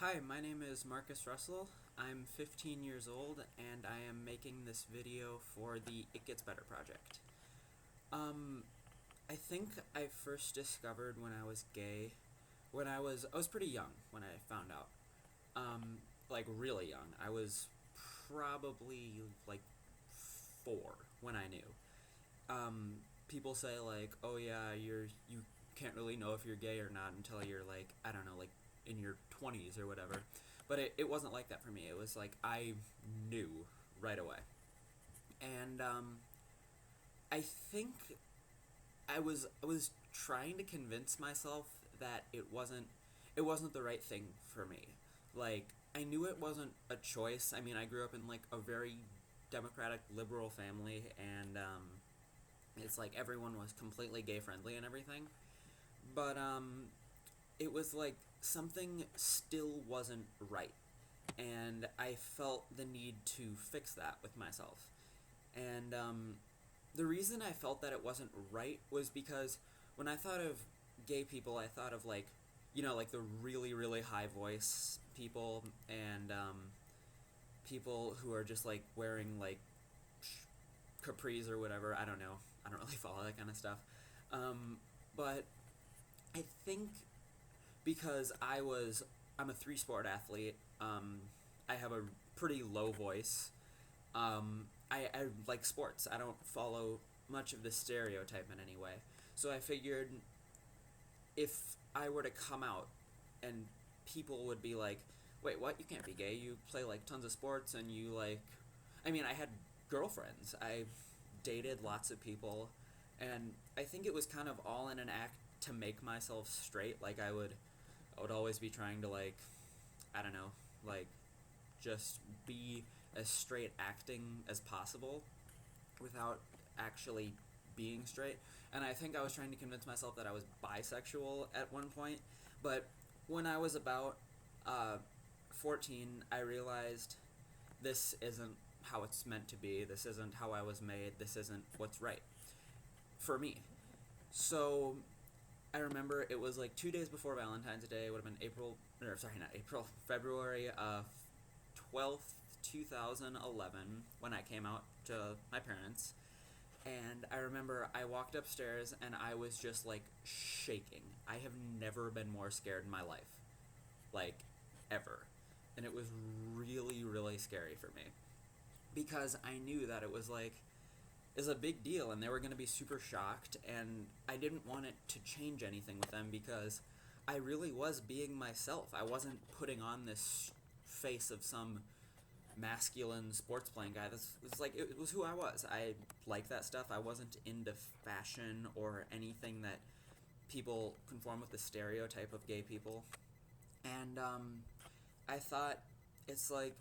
Hi, my name is Marcus Russell. I'm 15 years old and I am making this video for the It Gets Better project. Um, I think I first discovered when I was gay, when I was pretty young when I found out. Like really young. I was probably like 4 when I knew. People say like, "Oh yeah, you can't really know if you're gay or not until you're like, I don't know, like in your 20s or whatever." But it wasn't like that for me. It was like I knew right away. And I think I was trying to convince myself that it wasn't the right thing for me. Like I knew it wasn't a choice. I mean, I grew up in like a very democratic liberal family, and it's like everyone was completely gay friendly and everything. But it was like something still wasn't right, and I felt the need to fix that with myself. And the reason I felt that it wasn't right was because when I thought of gay people, I thought of like, like the really, really high voice people, and people who are just like wearing like capris or whatever. I don't know. I don't really follow that kind of stuff. But I think because I'm a 3 sport athlete. I have a pretty low voice. I like sports. I don't follow much of the stereotype in any way. So I figured if I were to come out and people would be like, "Wait, what? You can't be gay. You play like tons of sports and you like." I mean, I had girlfriends. I dated lots of people, and I think it was kind of all in an act to make myself straight. Like I would always be trying to like, I don't know, like just be as straight acting as possible without actually being straight. And I think I was trying to convince myself that I was bisexual at one point. But when I was about 14, I realized this isn't how it's meant to be. This isn't how I was made. This isn't what's right for me. So I remember it was like 2 days before Valentine's Day. It would have been April, or sorry, not April, February 12th, 2011, when I came out to my parents. And I remember I walked upstairs and I was just like shaking. I have never been more scared in my life. Like, ever. And it was really, really scary for me. Because I knew that it was like, is a big deal and they were going to be super shocked, and I didn't want it to change anything with them because I really was being myself. I wasn't putting on this face of some masculine sports playing guy. This was like it was who I was. I liked that stuff. I wasn't into fashion or anything that people conform with the stereotype of gay people. And I thought, it's like,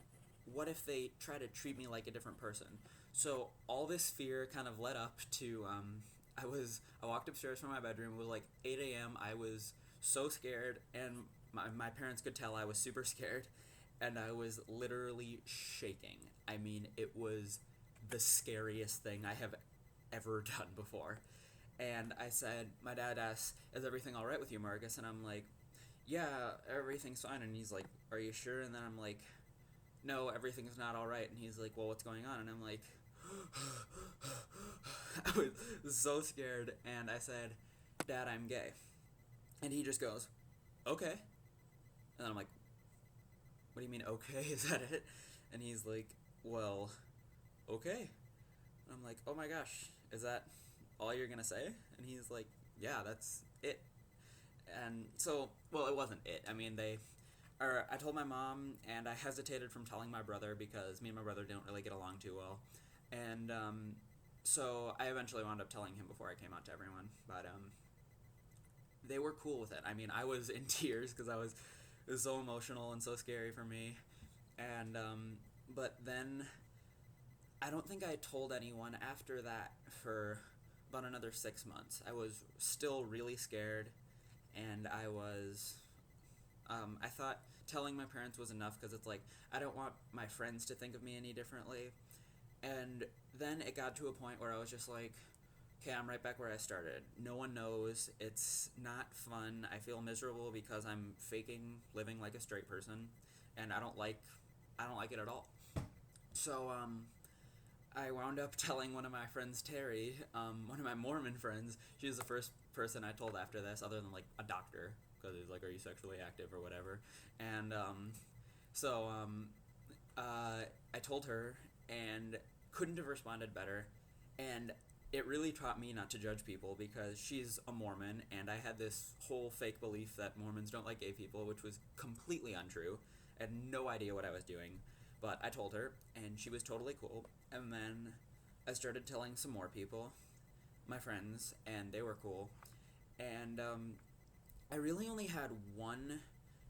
what if they try to treat me like a different person? So all this fear kind of led up to I walked upstairs from my bedroom. It was like 8 a.m. I was so scared, and my parents could tell I was super scared, and I was literally shaking. I mean, it was the scariest thing I have ever done before. And I said, my dad asked, "Is everything all right with you, Marcus?" And I'm like, "Yeah, everything's fine." And he's like, "Are you sure?" And then I'm like, "No, everything's not all right." And he's like, "Well, what's going on?" And I'm like, I was so scared. And I said, "Dad, I'm gay." And he just goes, "Okay." And then I'm like, "What do you mean, okay? Is that it?" And he's like, "Well, okay." And I'm like, "Oh my gosh, is that all you're gonna say?" And he's like, "Yeah, that's it." And so, well, it wasn't it. I mean, or I told my mom, and I hesitated from telling my brother because me and my brother don't really get along too well. And so I eventually wound up telling him before I came out to everyone. But they were cool with it. I mean, I was in tears because it was so emotional and so scary for me. And but then I don't think I told anyone after that for about another 6 months. I was still really scared, and I thought telling my parents was enough because it's like I don't want my friends to think of me any differently. And then it got to a point where I was just like, Okay, I'm right back where I started. No one knows. It's not fun. I feel miserable because I'm faking living like a straight person, and I don't like it at all. So I wound up telling one of my friends, Terry, one of my Mormon friends. She was the first person I told after this, other than like a doctor, because he's like, "Are you sexually active or whatever?" And so I told her, and couldn't have responded better. And it really taught me not to judge people because she's a Mormon, and I had this whole fake belief that Mormons don't like gay people, which was completely untrue. I had no idea what I was doing, but I told her, and she was totally cool. And then I started telling some more people, my friends, and they were cool. And I really only had one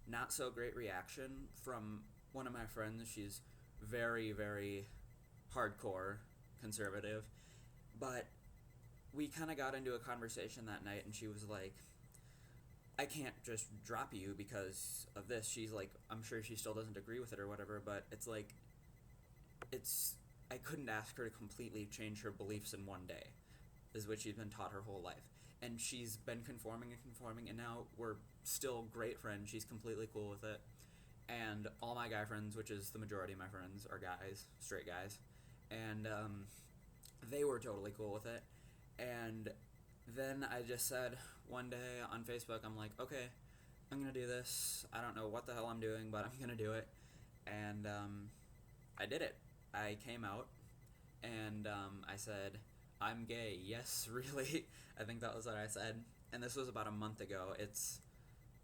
not so great reaction from one of my friends. She's very, very hardcore conservative, but we kind of got into a conversation that night, and she was like, I can't just drop you because of this. She's like, I'm sure she still doesn't agree with it or whatever, but it's like, it's, I couldn't ask her to completely change her beliefs in one day, is what she's been taught her whole life. And she's been conforming, and now we're still great friends. She's completely cool with it. And all my guy friends, which is the majority of my friends, are guys, straight guys. And they were totally cool with it. And then I just said one day on Facebook, I'm like, okay, I'm going to do this. I don't know what the hell I'm doing, but I'm going to do it. And I did it. I came out, and I said, I'm gay. Yes, really. I think that was what I said. And this was about a month ago.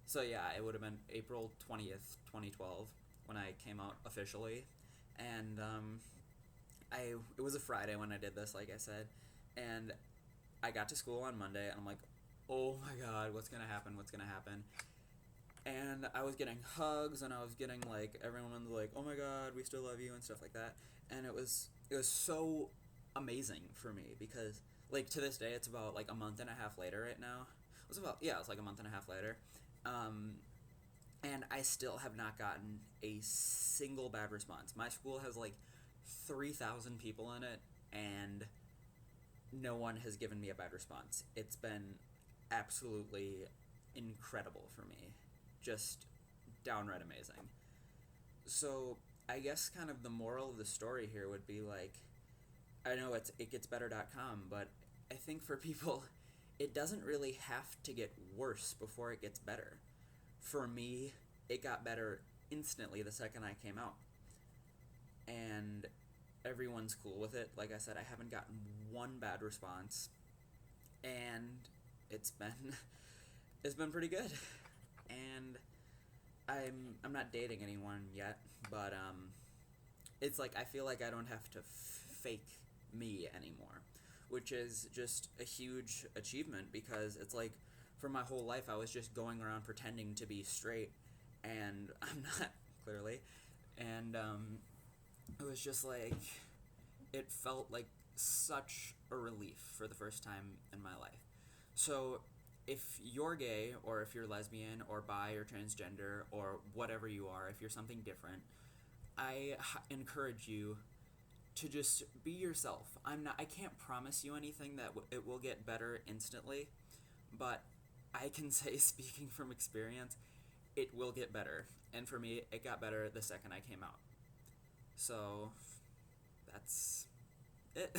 So yeah, it would have been April 20th, 2012 when I came out officially. And it was a Friday when I did this, like I said. And I got to school on Monday, and I'm like, oh my god, what's gonna happen? What's gonna happen? And I was getting hugs, and I was getting like, everyone was like, oh my god, we still love you and stuff like that. And it was so amazing for me because like to this day, it's about like a month and a half later right now. It's like a month and a half later. And I still have not gotten a single bad response. My school has like 3,000 people in it, and no one has given me a bad response. It's been absolutely incredible for me. Just downright amazing. So I guess kind of the moral of the story here would be like, I know it's itgetsbetter.com, but I think for people, it doesn't really have to get worse before it gets better. For me, it got better instantly the second I came out. And everyone's cool with it. Like I said, I haven't gotten one bad response, and it's been it's been pretty good. And I'm not dating anyone yet, but it's like I feel like I don't have to fake me anymore, which is just a huge achievement because it's like for my whole life I was just going around pretending to be straight, and I'm not, clearly. And it was just like, it felt like such a relief for the first time in my life. So if you're gay, or if you're lesbian or bi or transgender or whatever you are, if you're something different, I encourage you to just be yourself. I can't promise you anything that it will get better instantly, but I can say, speaking from experience, it will get better. And for me, it got better the second I came out. So that's it.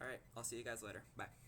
All right, I'll see you guys later. Bye.